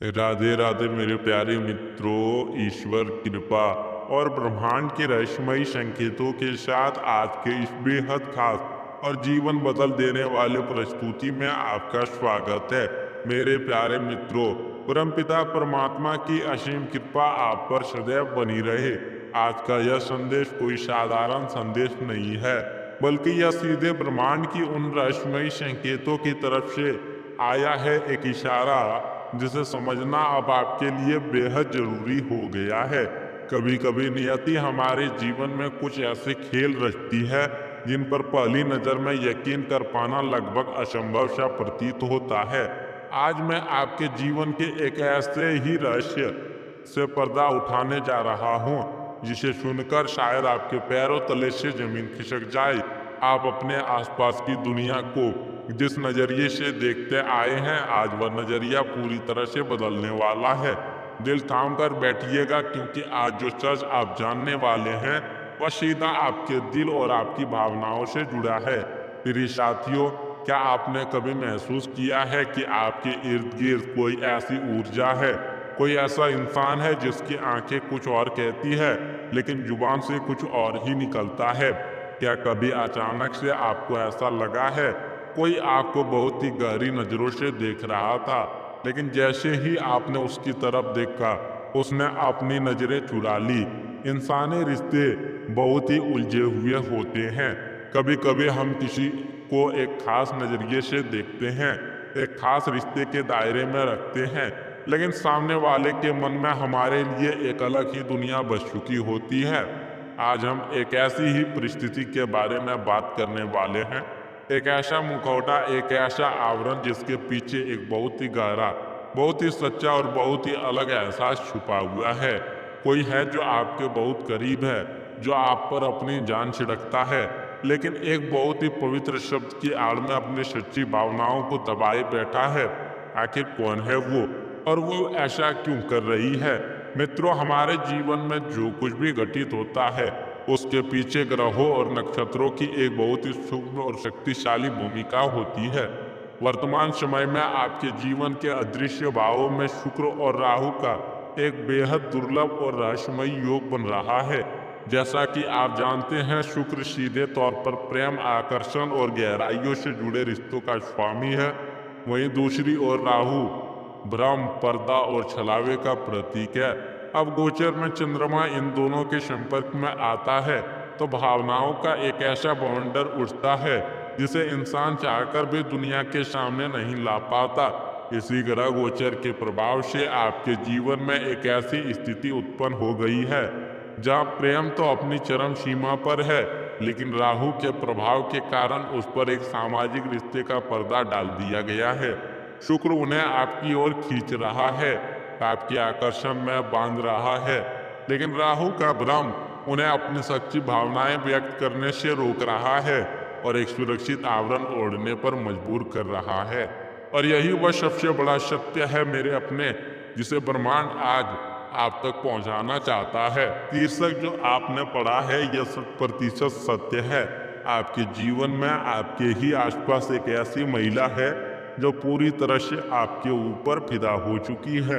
राधे राधे मेरे प्यारे मित्रों, ईश्वर कृपा और ब्रह्मांड के रहस्यमयी संकेतों के साथ आज के इस बेहद खास और जीवन बदल देने वाले प्रस्तुति में आपका स्वागत है। मेरे प्यारे मित्रों, परमपिता परमात्मा की असीम कृपा आप पर सदैव बनी रहे। आज का यह संदेश कोई साधारण संदेश नहीं है, बल्कि यह सीधे ब्रह्मांड की उन रहस्यमयी संकेतों की तरफ से आया है, एक इशारा जिसे समझना अब आपके लिए बेहद जरूरी हो गया है। कभी कभी नियति हमारे जीवन में कुछ ऐसे खेल रचती है जिन पर पहली नजर में यकीन कर पाना लगभग असंभव सा प्रतीत होता है। आज मैं आपके जीवन के एक ऐसे ही रहस्य से पर्दा उठाने जा रहा हूँ जिसे सुनकर शायद आपके पैरों तले से जमीन खिसक जाए। आप अपने आसपास की दुनिया को जिस नजरिए से देखते आए हैं, आज वह नजरिया पूरी तरह से बदलने वाला है। दिल थाम कर बैठिएगा, क्योंकि आज जो सच आप जानने वाले हैं वह सीधा आपके दिल और आपकी भावनाओं से जुड़ा है। प्रिय साथियों, क्या आपने कभी महसूस किया है कि आपके इर्द गिर्द कोई ऐसी ऊर्जा है, कोई ऐसा इंसान है जिसकी आंखें कुछ और कहती है लेकिन जुबान से कुछ और ही निकलता है? क्या कभी अचानक से आपको ऐसा लगा है कोई आपको बहुत ही गहरी नजरों से देख रहा था, लेकिन जैसे ही आपने उसकी तरफ देखा उसने अपनी नजरें चुरा ली? इंसानी रिश्ते बहुत ही उलझे हुए होते हैं। कभी कभी हम किसी को एक खास नजरिए से देखते हैं, एक खास रिश्ते के दायरे में रखते हैं, लेकिन सामने वाले के मन में हमारे लिए एक अलग ही दुनिया बस चुकी होती है। आज हम एक ऐसी ही परिस्थिति के बारे में बात करने वाले हैं, एक ऐसा मुखौटा, एक ऐसा आवरण जिसके पीछे एक बहुत ही गहरा, बहुत ही सच्चा और बहुत ही अलग एहसास छुपा हुआ है। कोई है जो आपके बहुत करीब है, जो आप पर अपनी जान छिड़कता है, लेकिन एक बहुत ही पवित्र शब्द की आड़ में अपनी सच्ची भावनाओं को दबाए बैठा है। आखिर कौन है वो, और वो ऐसा क्यों कर रही है? मित्रों, हमारे जीवन में जो कुछ भी घटित होता है उसके पीछे ग्रहों और नक्षत्रों की एक बहुत ही सूक्ष्म और शक्तिशाली भूमिका होती है। वर्तमान समय में आपके जीवन के अदृश्य भावों में शुक्र और राहु का एक बेहद दुर्लभ और रहस्यमयी योग बन रहा है। जैसा कि आप जानते हैं, शुक्र सीधे तौर पर प्रेम, आकर्षण और गहराइयों से जुड़े रिश्तों का स्वामी है। वहीं दूसरी ओर राहु भ्रम, पर्दा और छलावे का प्रतीक है। अब गोचर में चंद्रमा इन दोनों के संपर्क में आता है तो भावनाओं का एक ऐसा बवंडर उठता है जिसे इंसान चाहकर भी दुनिया के सामने नहीं ला पाता। इसी ग्रह गोचर के प्रभाव से आपके जीवन में एक ऐसी स्थिति उत्पन्न हो गई है जहाँ प्रेम तो अपनी चरम सीमा पर है, लेकिन राहु के प्रभाव के कारण उस पर एक सामाजिक रिश्ते का पर्दा डाल दिया गया है। शुक्र उन्हें आपकी ओर खींच रहा है, आपके आकर्षण में बांध रहा है, लेकिन राहु का भ्रम उन्हें अपनी सच्ची भावनाएं व्यक्त करने से रोक रहा है और एक सुरक्षित आवरण ओढ़ने पर मजबूर कर रहा है। और यही वह सबसे बड़ा सत्य है मेरे अपने, जिसे ब्रह्मांड आज आप तक पहुंचाना चाहता है। शीर्षक जो आपने पढ़ा है यह 100% सत्य है। आपके जीवन में आपके ही आसपास एक ऐसी महिला है जो पूरी तरह से आपके ऊपर फिदा हो चुकी है।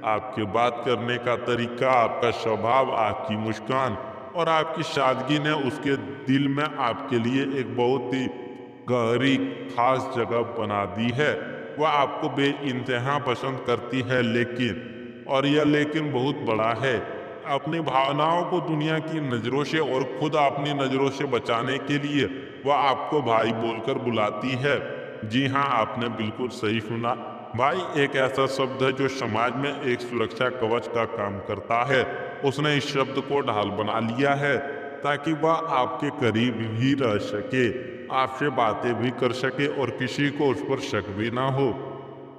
आपके बात करने का तरीका, आपका स्वभाव, आपकी मुस्कान और आपकी सादगी ने उसके दिल में आपके लिए एक बहुत ही गहरी खास जगह बना दी है। वह आपको बेइंतहा पसंद करती है, लेकिन बहुत बड़ा है। अपनी भावनाओं को दुनिया की नज़रों से और खुद अपनी नज़रों से बचाने के लिए वह आपको भाई बोलकर बुलाती है। जी हाँ, आपने बिल्कुल सही सुना। भाई एक ऐसा शब्द है जो समाज में एक सुरक्षा कवच का काम करता है। उसने इस शब्द को ढाल बना लिया है ताकि वह आपके करीब ही रह सके, आपसे बातें भी कर सके और किसी को उस पर शक भी ना हो।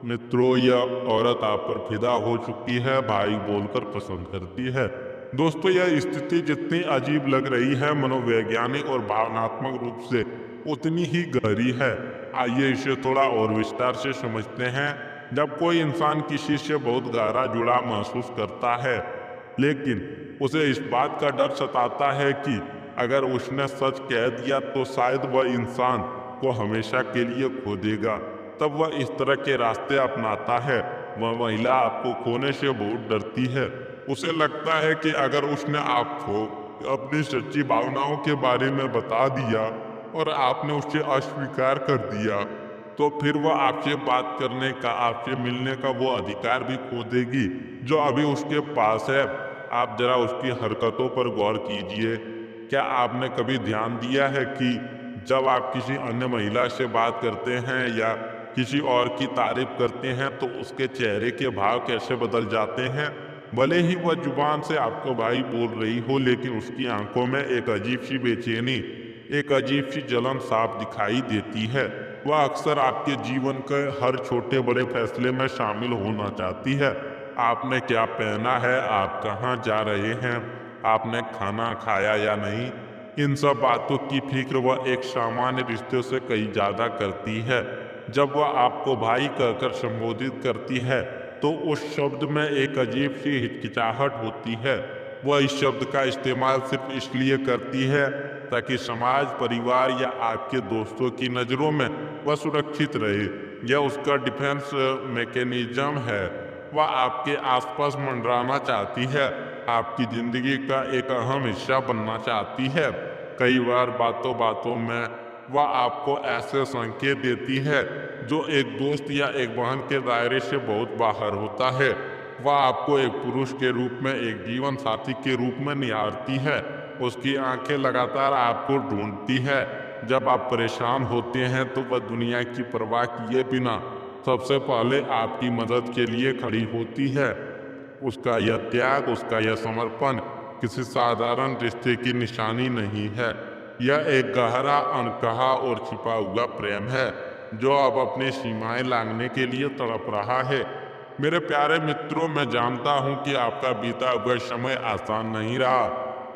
मित्रों, यह औरत आप पर फिदा हो चुकी है, भाई बोलकर पसंद करती है। दोस्तों, यह स्थिति जितनी अजीब लग रही है, मनोवैज्ञानिक और भावनात्मक रूप से उतनी ही गहरी है। आइए इसे थोड़ा और विस्तार से समझते हैं। जब कोई इंसान किसी से बहुत गहरा जुड़ा महसूस करता है, लेकिन उसे इस बात का डर सताता है कि अगर उसने सच कह दिया तो शायद वह इंसान को हमेशा के लिए खो देगा, तब वह इस तरह के रास्ते अपनाता है वह महिला आपको खोने से बहुत डरती है। उसे लगता है कि अगर उसने आपको अपनी सच्ची भावनाओं के बारे में बता दिया और आपने उसे अस्वीकार कर दिया, तो फिर वह आपसे बात करने का, आपसे मिलने का वो अधिकार भी खो देगी जो अभी उसके पास है। आप जरा उसकी हरकतों पर गौर कीजिए। क्या आपने कभी ध्यान दिया है कि जब आप किसी अन्य महिला से बात करते हैं या किसी और की तारीफ करते हैं तो उसके चेहरे के भाव कैसे बदल जाते हैं? भले ही वह जुबान से आपको भाई बोल रही हो, लेकिन उसकी आंखों में एक अजीब सी बेचैनी, एक अजीब सी जलन साफ दिखाई देती है। वह अक्सर आपके जीवन के हर छोटे बड़े फैसले में शामिल होना चाहती है। आपने क्या पहना है, आप कहाँ जा रहे हैं, आपने खाना खाया या नहीं, इन सब बातों की फिक्र वह एक सामान्य रिश्ते से कहीं ज़्यादा करती है। जब वह आपको भाई कहकर संबोधित करती है तो उस शब्द में एक अजीब सी हिचकिचाहट होती है। वह इस शब्द का इस्तेमाल सिर्फ इसलिए करती है ताकि समाज, परिवार या आपके दोस्तों की नज़रों में वह सुरक्षित रहे। यह उसका डिफेंस मैकेनिज्म है। वह आपके आसपास मंडराना चाहती है, आपकी ज़िंदगी का एक अहम हिस्सा बनना चाहती है। कई बार बातों बातों में वह आपको ऐसे संकेत देती है जो एक दोस्त या एक बहन के दायरे से बहुत बाहर होता है। वह आपको एक पुरुष के रूप में, एक जीवन साथी के रूप में निहारती है। उसकी आंखें लगातार आपको ढूंढती है। जब आप परेशान होते हैं तो वह दुनिया की परवाह किए बिना सबसे पहले आपकी मदद के लिए खड़ी होती है। उसका यह त्याग, उसका यह समर्पण किसी साधारण रिश्ते की निशानी नहीं है। यह एक गहरा, अनकहा और छिपा हुआ प्रेम है जो अब अपनी सीमाएं लांघने के लिए तड़प रहा है। मेरे प्यारे मित्रों, मैं जानता हूं कि आपका बीता हुआ समय आसान नहीं रहा।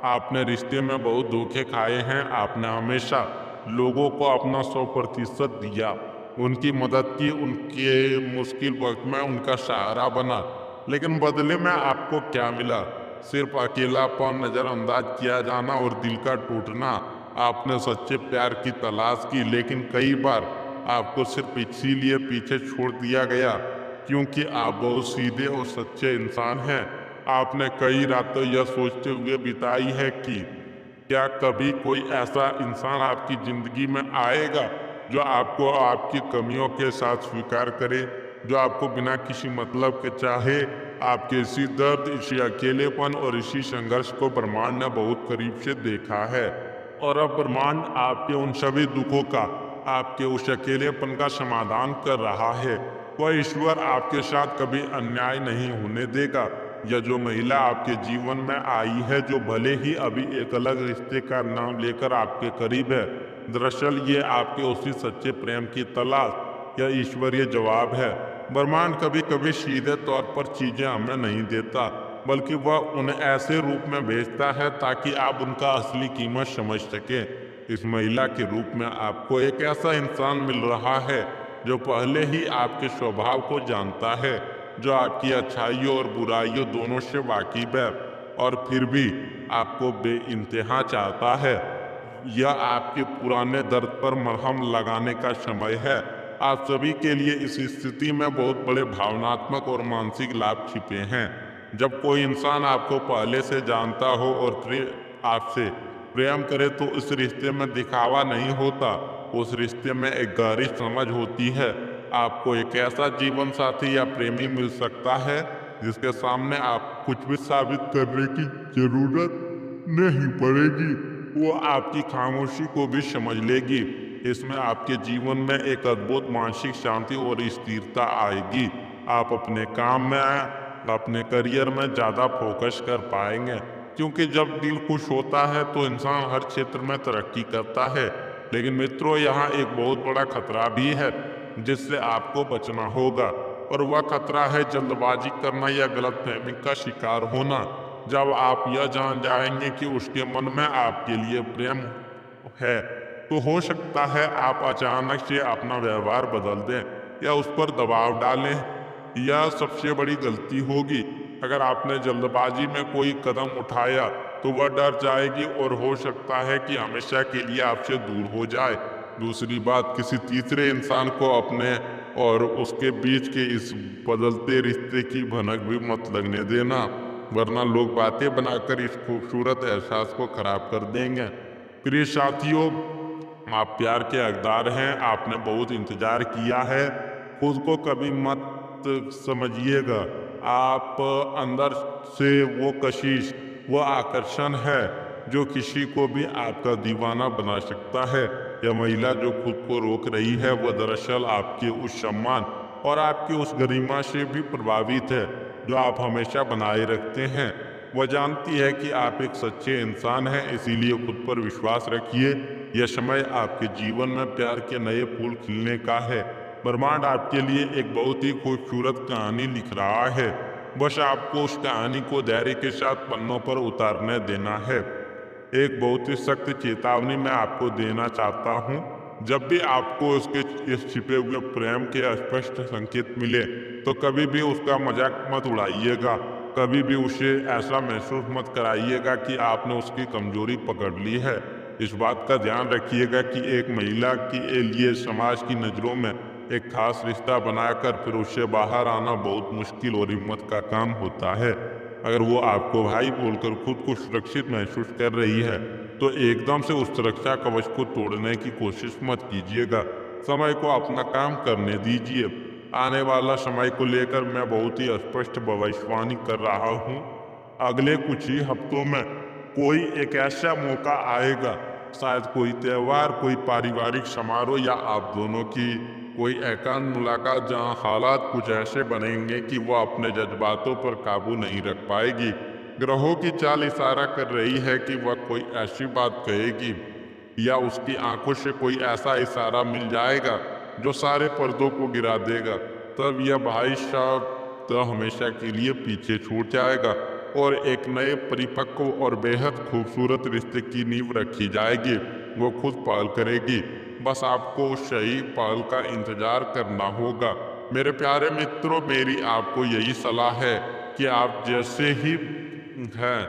आपने रिश्ते में बहुत धोखे खाए हैं। आपने हमेशा लोगों को अपना 100% दिया, उनकी मदद की, उनके मुश्किल वक्त में उनका सहारा बना, लेकिन बदले में आपको क्या मिला? सिर्फ अकेलापन, नज़रअंदाज किया जाना और दिल का टूटना। आपने सच्चे प्यार की तलाश की, लेकिन कई बार आपको सिर्फ इसीलिए पीछे छोड़ दिया गया क्योंकि आप बहुत सीधे और सच्चे इंसान हैं। आपने कई रातें यह सोचते हुए बिताई है कि क्या कभी कोई ऐसा इंसान आपकी ज़िंदगी में आएगा जो आपको आपकी कमियों के साथ स्वीकार करे, जो आपको बिना किसी मतलब के चाहे। आपके इसी दर्द, इसी अकेलेपन और इसी संघर्ष को ब्रह्मांड ने बहुत करीब से देखा है, और अब ब्रह्मांड आपके उन सभी दुखों का, आपके उस अकेलेपन का समाधान कर रहा है। वह ईश्वर आपके साथ कभी अन्याय नहीं होने देगा। यह जो महिला आपके जीवन में आई है, जो भले ही अभी एक अलग रिश्ते का नाम लेकर आपके करीब है, दरअसल ये आपके उसी सच्चे प्रेम की तलाश या ईश्वरीय जवाब है। ब्रह्मांड कभी कभी सीधे तौर पर चीजें हमें नहीं देता, बल्कि वह उन्हें ऐसे रूप में भेजता है ताकि आप उनका असली कीमत समझ सकें। इस महिला के रूप में आपको एक ऐसा इंसान मिल रहा है जो पहले ही आपके स्वभाव को जानता है, जो आपकी अच्छाइयों और बुराइयों दोनों से वाकिफ है, और फिर भी आपको बेइंतहा चाहता है। यह आपके पुराने दर्द पर मरहम लगाने का समय है। आप सभी के लिए इस स्थिति में बहुत बड़े भावनात्मक और मानसिक लाभ छिपे हैं। जब कोई इंसान आपको पहले से जानता हो और फिर आपसे प्रेम करे तो इस रिश्ते में दिखावा नहीं होता, उस रिश्ते में एक गहरी समझ होती है। आपको एक ऐसा जीवन साथी या प्रेमी मिल सकता है जिसके सामने आप कुछ भी साबित करने की जरूरत नहीं पड़ेगी। वो आपकी खामोशी को भी समझ लेगी। इसमें आपके जीवन में एक अद्भुत मानसिक शांति और स्थिरता आएगी। आप अपने काम में, अपने करियर में ज़्यादा फोकस कर पाएंगे, क्योंकि जब दिल खुश होता है तो इंसान हर क्षेत्र में तरक्की करता है। लेकिन मित्रों, यहाँ एक बहुत बड़ा खतरा भी है जिससे आपको बचना होगा, और वह खतरा है जल्दबाजी करना या गलतफहमी का शिकार होना। जब आप यह जान जाएंगे कि उसके मन में आपके लिए प्रेम है, तो हो सकता है आप अचानक से अपना व्यवहार बदल दें या उस पर दबाव डालें। यह सबसे बड़ी गलती होगी। अगर आपने जल्दबाजी में कोई कदम उठाया तो वह डर जाएगी और हो सकता है कि हमेशा के लिए आपसे दूर हो जाए। दूसरी बात, किसी तीसरे इंसान को अपने और उसके बीच के इस बदलते रिश्ते की भनक भी मत लगने देना, वरना लोग बातें बनाकर इस खूबसूरत एहसास को खराब कर देंगे। प्रिय साथियों, आप प्यार के हकदार हैं, आपने बहुत इंतजार किया है। खुद को कभी मत समझिएगा। आप अंदर से वो कशिश, वो आकर्षण है जो किसी को भी आपका दीवाना बना सकता है। यह महिला जो खुद को रोक रही है वो दरअसल आपके उस सम्मान और आपकी उस गरिमा से भी प्रभावित है जो आप हमेशा बनाए रखते हैं। वह जानती है कि आप एक सच्चे इंसान हैं, इसीलिए खुद पर विश्वास रखिए। यह समय आपके जीवन में प्यार के नए फूल खिलने का है। ब्रह्मांड आपके लिए एक बहुत ही खूबसूरत कहानी लिख रहा है, बस आपको उस कहानी को धैर्य के साथ पन्नों पर उतारने देना है। एक बहुत ही सख्त चेतावनी मैं आपको देना चाहता हूँ। जब भी आपको उसके इस छिपे हुए प्रेम के स्पष्ट संकेत मिले तो कभी भी उसका मजाक मत उड़ाइएगा। कभी भी उसे ऐसा महसूस मत कराइएगा कि आपने उसकी कमजोरी पकड़ ली है। इस बात का ध्यान रखिएगा कि एक महिला के लिए समाज की नज़रों में एक खास रिश्ता बनाकर फिर उससे बाहर आना बहुत मुश्किल और हिम्मत का काम होता है। अगर वो आपको भाई बोलकर खुद को सुरक्षित महसूस कर रही है तो एकदम से उस सुरक्षा कवच को तोड़ने की कोशिश मत कीजिएगा। समय को अपना काम करने दीजिए। आने वाला समय को लेकर मैं बहुत ही स्पष्ट भविष्यवाणी कर रहा हूँ। अगले कुछ ही हफ्तों में कोई एक ऐसा मौका आएगा, शायद कोई त्योहार, कोई पारिवारिक समारोह या आप दोनों की कोई एकांत मुलाकात, जहां हालात कुछ ऐसे बनेंगे कि वह अपने जज्बातों पर काबू नहीं रख पाएगी। ग्रहों की चाल इशारा कर रही है कि वह कोई ऐसी बात कहेगी या उसकी आंखों से कोई ऐसा इशारा मिल जाएगा जो सारे पर्दों को गिरा देगा। तब यह भाई साहब तो हमेशा के लिए पीछे छूट जाएगा और एक नए परिपक्व और बेहद खूबसूरत रिश्ते की नींव रखी जाएगी। वो खुद पहल करेगी, बस आपको सही पहल का इंतजार करना होगा। मेरे प्यारे मित्रों, मेरी आपको यही सलाह है कि आप जैसे ही हैं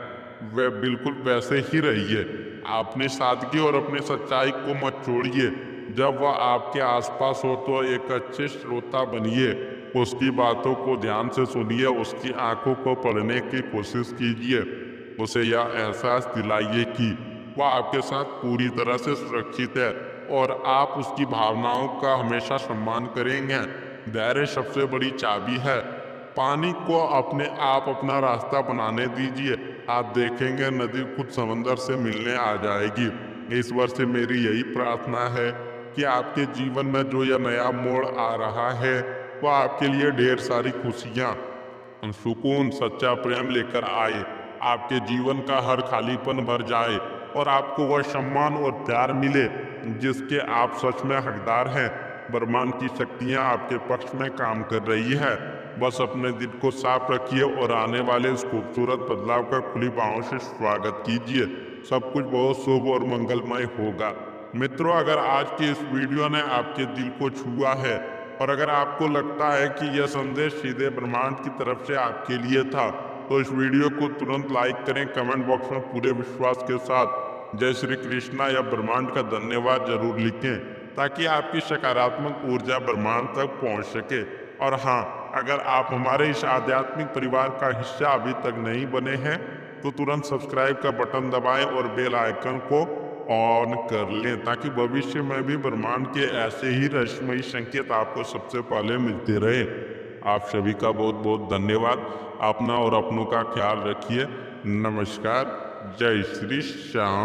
वे बिल्कुल वैसे ही रहिए। अपनी सादगी और अपनी सच्चाई को मत छोड़िए। जब वह आपके आसपास हो तो एक अच्छे श्रोता बनिए। उसकी बातों को ध्यान से सुनिए, उसकी आंखों को पढ़ने की कोशिश कीजिए। उसे यह एहसास दिलाइए कि वह आपके साथ पूरी तरह से सुरक्षित है और आप उसकी भावनाओं का हमेशा सम्मान करेंगे। धैर्य सबसे बड़ी चाबी है। पानी को अपने आप अपना रास्ता बनाने दीजिए। आप देखेंगे नदी खुद समंदर से मिलने आ जाएगी। ईश्वर से मेरी यही प्रार्थना है कि आपके जीवन में जो यह नया मोड़ आ रहा है वह आपके लिए ढेर सारी खुशियाँ, सुकून, सच्चा प्रेम लेकर आए। आपके जीवन का हर खालीपन भर जाए और आपको वह सम्मान और प्यार मिले जिसके आप सच में हकदार हैं। ब्रह्मांड की शक्तियाँ आपके पक्ष में काम कर रही है। बस अपने दिल को साफ रखिए और आने वाले इस खूबसूरत बदलाव का खुली बाहों से स्वागत कीजिए। सब कुछ बहुत शुभ और मंगलमय होगा। मित्रों, अगर आज की इस वीडियो ने आपके दिल को छुआ है और अगर आपको लगता है कि यह संदेश सीधे ब्रह्मांड की तरफ से आपके लिए था तो इस वीडियो को तुरंत लाइक करें। कमेंट बॉक्स में पूरे विश्वास के साथ जय श्री कृष्णा या ब्रह्मांड का धन्यवाद जरूर लिखें ताकि आपकी सकारात्मक ऊर्जा ब्रह्मांड तक पहुंच सके। और हाँ, अगर आप हमारे इस आध्यात्मिक परिवार का हिस्सा अभी तक नहीं बने हैं तो तुरंत सब्सक्राइब का बटन दबाएं और बेल आइकन को ऑन कर लें ताकि भविष्य में भी ब्रह्मांड के ऐसे ही रहस्यमयी संकेत आपको सबसे पहले मिलते रहे। आप सभी का बहुत बहुत धन्यवाद। अपना और अपनों का ख्याल रखिए। नमस्कार। जय श्री श्याम।